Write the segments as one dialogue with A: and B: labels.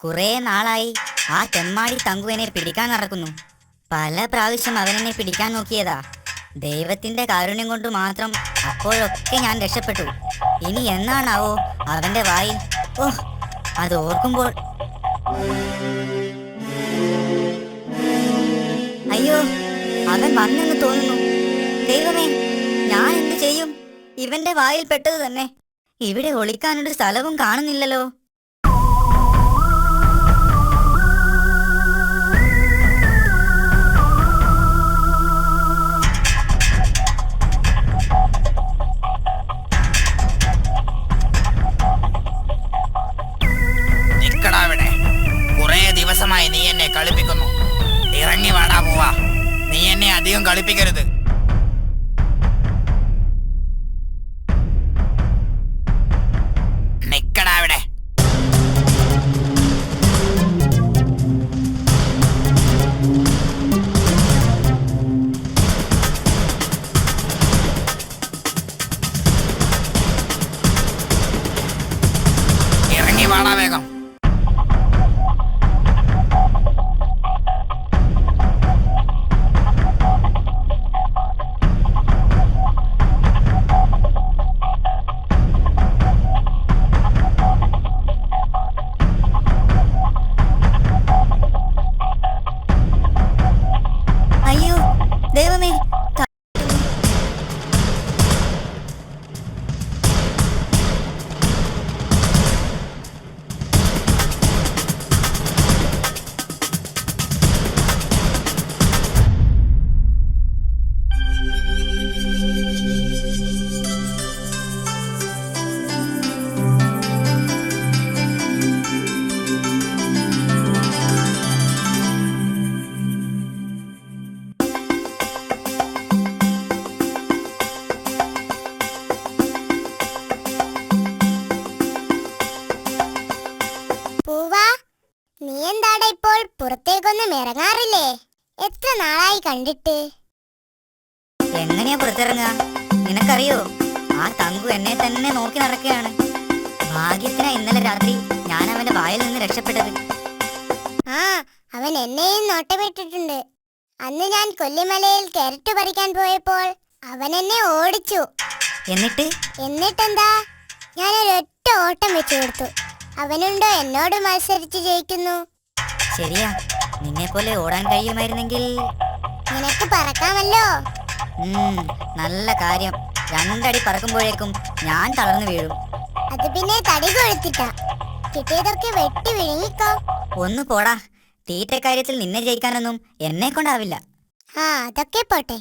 A: കുറെ നാളായി ആ തെമ്മാടി തങ്കുവിനെ പിടിക്കാൻ നടക്കുന്നു. പല പ്രാവശ്യം അവനെന്നെ പിടിക്കാൻ നോക്കിയതാ. ദൈവത്തിന്റെ കാരുണ്യം കൊണ്ട് മാത്രം അപ്പോഴൊക്കെ ഞാൻ രക്ഷപ്പെട്ടു. ഇനി എന്നാണാവോ അവന്റെ വായിൽ? ഓഹ്, അത് ഓർക്കുമ്പോൾ അയ്യോ, അവൻ വന്നെന്ന് തോന്നുന്നു. ദൈവമേ, ഞാൻ എന്ത് ചെയ്യും? ഇവന്റെ വായിൽ പെട്ടത് തന്നെ. ഇവിടെ ഒളിക്കാനൊരു സ്ഥലവും കാണുന്നില്ലല്ലോ.
B: കുറെ ദിവസമായി നീ എന്നെ കളിപ്പിക്കുന്നു. ഇറങ്ങി വാടാ പോവാ. നീ എന്നെ അധികം കളിപ്പിക്കരുത്. നിക്കടാ അവിടെ. ഇറങ്ങി വാടാ വേഗം.
A: അയ്യോ ദൈവമേ,
C: പൂവാ, നീ എന്താടാ ഇപ്പോൾ പുറത്തേക്കൊന്നും ഇറങ്ങാറില്ലേ? എത്ര നാളായി കണ്ടിട്ട്.
A: എങ്ങനെയാ പുറത്തിറങ്ങുക? നിനക്കറിയോ, ആ തങ്കു എന്നെ തന്നെ നോക്കി നടക്കുകയാണ്. ഭാഗ്യത്തിനാ ഇന്നലെ രാത്രി ഞാൻ അവന്റെ വായിൽ നിന്ന് രക്ഷപ്പെട്ടത്.
C: ആ, അവൻ എന്നെയും നോട്ടമിട്ടിട്ടുണ്ട്. അന്ന് ഞാൻ കൊല്ലിമലയിൽ കാരറ്റ് പറിക്കാൻ പോയപ്പോൾ അവൻ എന്നെ ഓടിച്ചു. എന്നിട്ടെന്താ, ഞാനൊരൊറ്റ ഓട്ടം വെച്ചു കൊടുത്തു. അവനുണ്ടോ എന്നോട് മത്സരിച്ച് ജയിക്കുന്നു?
A: ശരിയാ, നിന്നെ പോലെ ഓടാൻ കഴിയുമായിരുന്നെങ്കിൽ
C: നിനക്ക് പറക്കാമല്ലോ.
A: നല്ല കാര്യം. 2 അടി പറക്കുമ്പോഴേക്കും ഞാൻ തളർന്നു വീഴും.
C: അത് പിന്നെ തടി കൊഴുത്തിട്ടാ. കിട്ടിയതൊക്കെ വെട്ടി വിഴുങ്ങിക്കോ.
A: ഒന്ന് പോടാ. തീറ്റ കാര്യത്തിൽ നിന്നെ ജയിക്കാനൊന്നും എന്നെ കൊണ്ടാവില്ല.
C: ആ, അതൊക്കെ പോട്ടെ.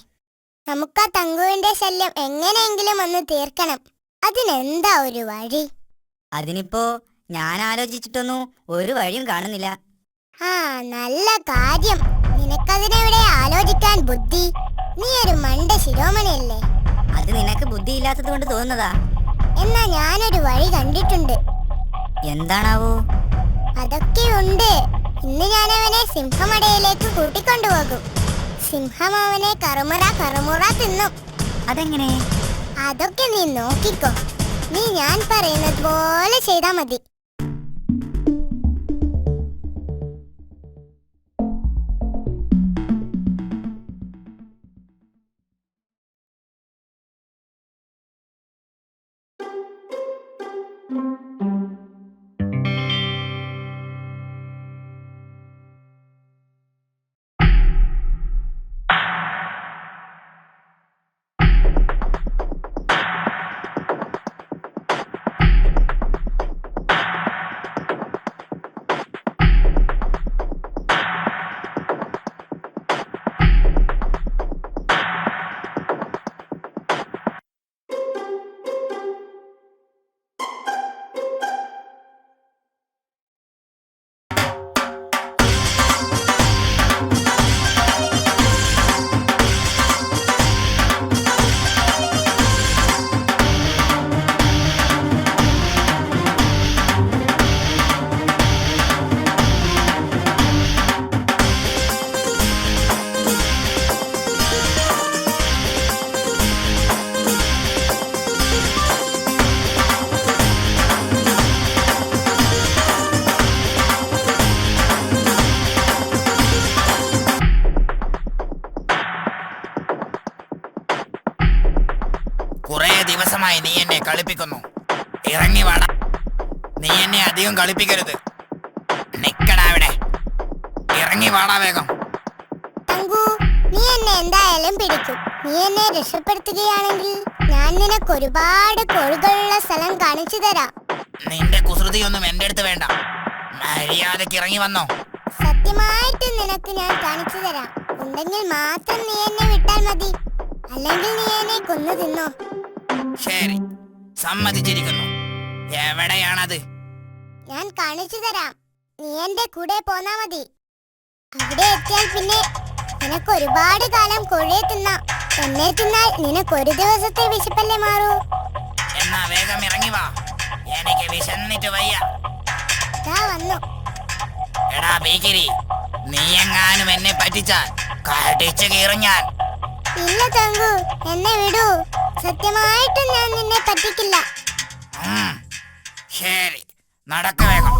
C: നമുക്കാ തങ്കുവിന്റെ ശല്യം എങ്ങനെയെങ്കിലും ഒന്ന് തീർക്കണം. അതിനെന്താ ഒരു വഴി?
A: അതിനിപ്പോ ഞാൻ ആലോചിച്ചിട്ടൊന്നും ഒരു വഴിയും കാണുന്നില്ല.
C: ആ, നല്ല കാര്യം. നിനക്കതിനെവിടെ ആലോചിക്കാൻ ബുദ്ധി? നീ ഒരു മണ്ട ശിരോമണിയല്ലേ.
A: അത് നിനക്ക് ബുദ്ധിയില്ലാത്തത് കൊണ്ട് തോന്നുന്നതാ.
C: എന്നാ ഞാനൊരു വഴി കണ്ടിട്ടുണ്ട്.
A: എന്താണാവോ?
C: അതൊക്കെ ഉണ്ട്. ഇന്ന് ഞാൻ അവനെ സിംഹമടയിലേക്ക് കൂട്ടിക്കൊണ്ടുപോകും. സിംഹം അവനെ കറുമുറ കറുമുറ തിന്നും.
A: അതെങ്ങനെ?
C: അതൊക്കെ നീ നോക്കിക്കോ. നീ ഞാൻ പറയുന്നത് പോലെ ചെയ്താ മതി.
B: ദിവസമായി നീ എന്നെ കളിപ്പിക്കുന്നു. ഇറങ്ങി വാടാ. നീ എന്നെ അധികം കളിപ്പിക്കരുത്. നിക്കടാ അവിടെ. ഇറങ്ങി വാടാ വേഗം.
C: തങ്കു, നീ എന്നെ എന്തായാലും പിടിക്കും. നീ എന്നെ രക്ഷപ്പെടുത്തുകയാണെങ്കിൽ ഞാൻ നിനക്ക് ഒരുപാട് കോഴികളുള്ള സ്ഥലം കാണിച്ചു തരാം.
B: നിന്റെ കുസൃതിയൊന്നും എന്റെ അടുത്ത് വേണ്ട. മര്യാദക്ക് ഇറങ്ങി വന്നോ.
C: സത്യമായിട്ട് നിനക്ക് ഞാൻ കാണിച്ചു തരാം. ഉണ്ടെങ്കിൽ മാത്രം നീ എന്നെ വിട്ടാൽ മതി. അല്ലെങ്കിൽ നീ എന്നെ കൊന്നു തിന്നോ.
B: ശരി, സമ്മതിച്ചിരിക്കുന്നു. എവിടെയാണത്?
C: ഞാൻ കാണിച്ചു തരാം. നീ എന്റെ കൂടെ പോന്നാ മതി. അവിടെ എത്തിയാൽ പിന്നെ നിനക്ക് ഒരുപാട് കാലം കോഴിയെ തിന്നാം. എന്നെ തിന്നാൽ നിനക്ക് ഒരു ദിവസത്തെ വിശപ്പല്ലേ മാറൂ.
B: എന്നാ വേഗം ഇറങ്ങി വാ. എനിക്ക് വിശന്നിട്ട് വയ്യ.
C: ദാ വന്നു.
B: എടാ ഭീകരി, നീ എങ്ങാനും എന്നെ പറ്റിച്ചാൽ കടിച്ചു കീറും ഞാൻ.
C: ഇല്ല തങ്കു, എന്നെ വിടൂ. സത്യമായിട്ടും ഞാൻ നിന്നെ പറ്റിക്കില്ല.
B: ശരി, നടക്ക വേഗം.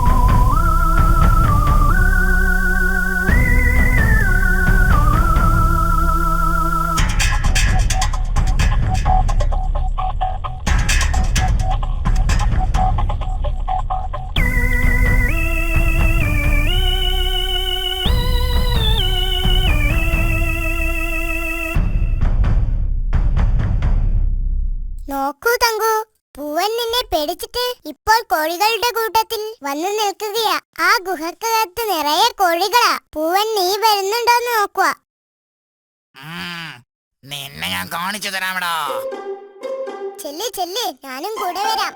C: നോക്കൂ തങ്കു, പൂവൻ നിന്നെ പേടിച്ചിട്ട് ഇപ്പോൾ കോഴികളുടെ കൂട്ടത്തിൽ വന്നു നിൽക്കുകയാ. ആ ഗുഹക്കകത്ത് നിറയെ കോഴികളാ. പൂവൻ നീ വരുന്നുണ്ടോന്ന് നോക്കുക.
B: നിന്നെ ഞാൻ കാണിച്ചു തരാമടാ.
C: ചെല്ല് ചെല്ല്, ഞാനും കൂടെ വരാം.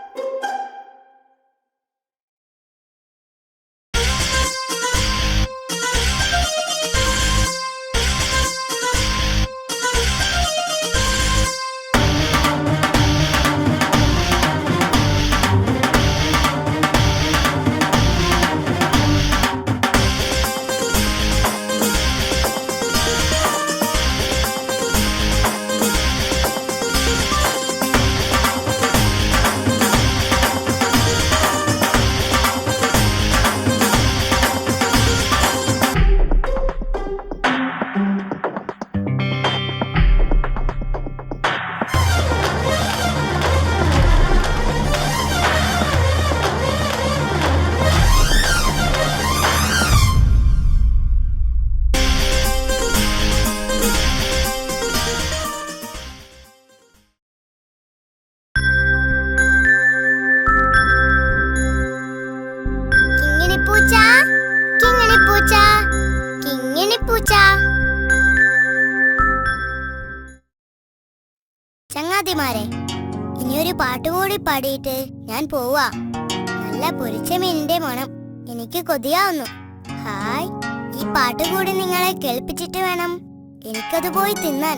C: ചങ്ങാതിമാരെ, ഇനിയൊരു പാട്ടുകൂടി പാടിയിട്ട് ഞാൻ പോവാ. നല്ല പൊരിച്ച മീനിന്റെ മണം എനിക്ക് കൊതിയാവുന്നു. ഹായ്, ഈ പാട്ടുകൂടി നിങ്ങളെ കേൾപ്പിച്ചിട്ട് വേണം എനിക്കത് പോയി തിന്നാൻ.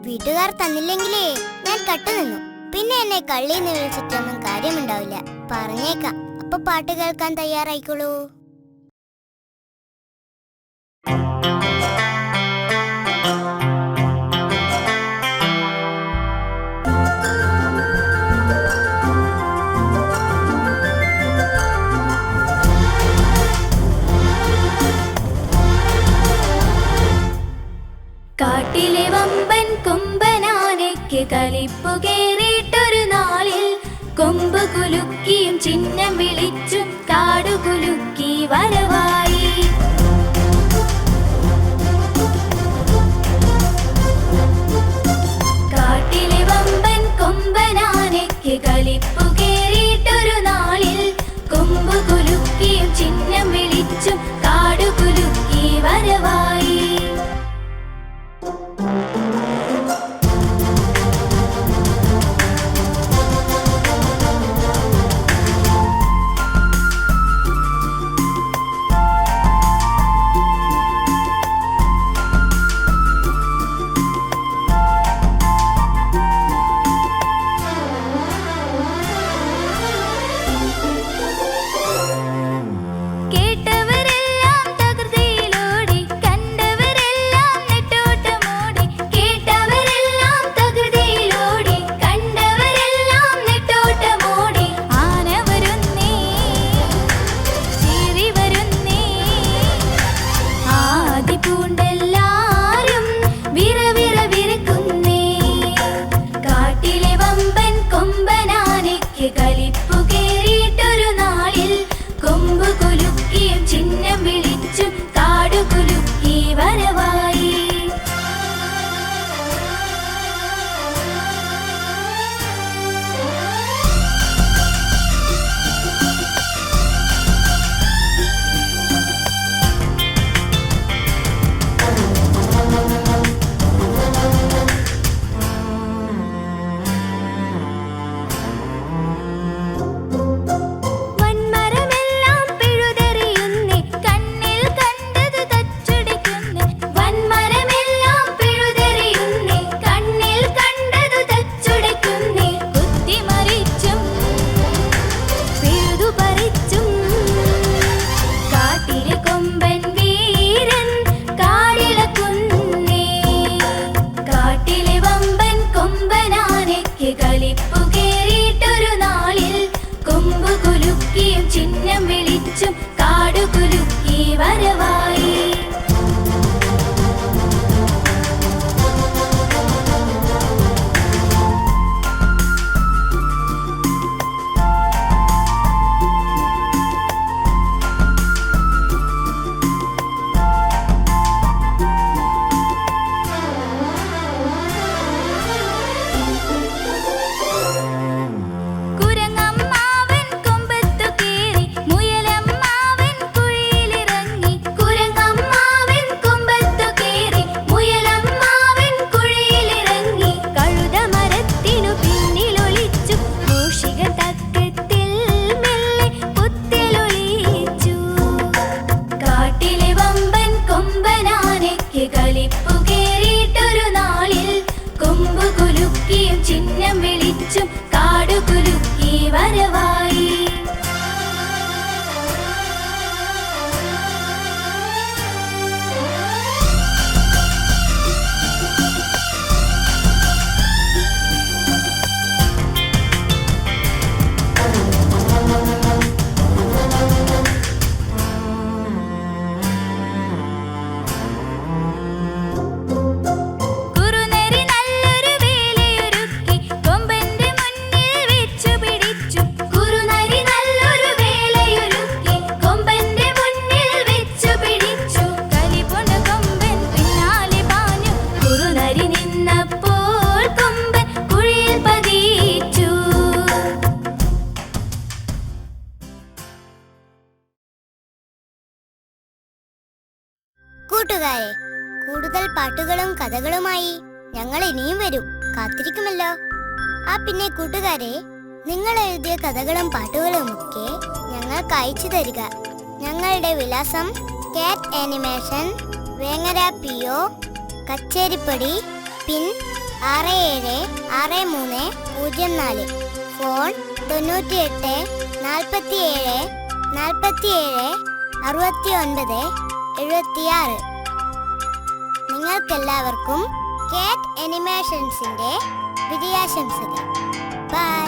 C: വീട്ടുകാർ തന്നില്ലെങ്കിലേ ഞാൻ കട്ടുനിന്നു. പിന്നെ എന്നെ കള്ളിന്ന് വിളിച്ചിട്ടൊന്നും കാര്യമുണ്ടാവില്ല. പറഞ്ഞേക്കാം. അപ്പൊ പാട്ട് കേൾക്കാൻ തയ്യാറായിക്കോളൂ.
D: കാട്ടിലെ വമ്പൻ കൊമ്പനാനയ്ക്ക് കലിപ്പു കേറിയിട്ടൊരു നാളിൽ കൊമ്പ് കുലുക്കിയും ചിഹ്നം വിളിച്ചും കാടു കുലുക്കി വരവായി. കാട്ടിലെ വമ്പൻ കൊമ്പനാനയ്ക്ക് കലിപ്പു കേറിയിട്ടൊരു നാളിൽ കൊമ്പ് കുലുക്കിയും ചിഹ്നം വിളിച്ചും കാടു കുലുക്കി വരവായി.
C: കൂടുതൽ പാട്ടുകളും കഥകളുമായി ഞങ്ങൾ ഇനിയും വരും. കാത്തിരിക്കുമല്ലോ. പിന്നെ കൂട്ടുകാരെ, നിങ്ങൾ എഴുതിയ കഥകളും പാട്ടുകളും ഒക്കെ ഞങ്ങൾക്ക് അയച്ചു തരിക. ഞങ്ങളുടെ വിലാസം കാറ്റ് ആനിമേഷൻ, വേങ്ങര PO, കച്ചേരിപ്പടി, പിൻ 676304, ഫോൺ 98 47 47 69 76. നിങ്ങൾക്കെല്ലാവർക്കും കാറ്റ് ആനിമേഷൻസിന്റെ വിജയാശംസകൾ. ബൈ.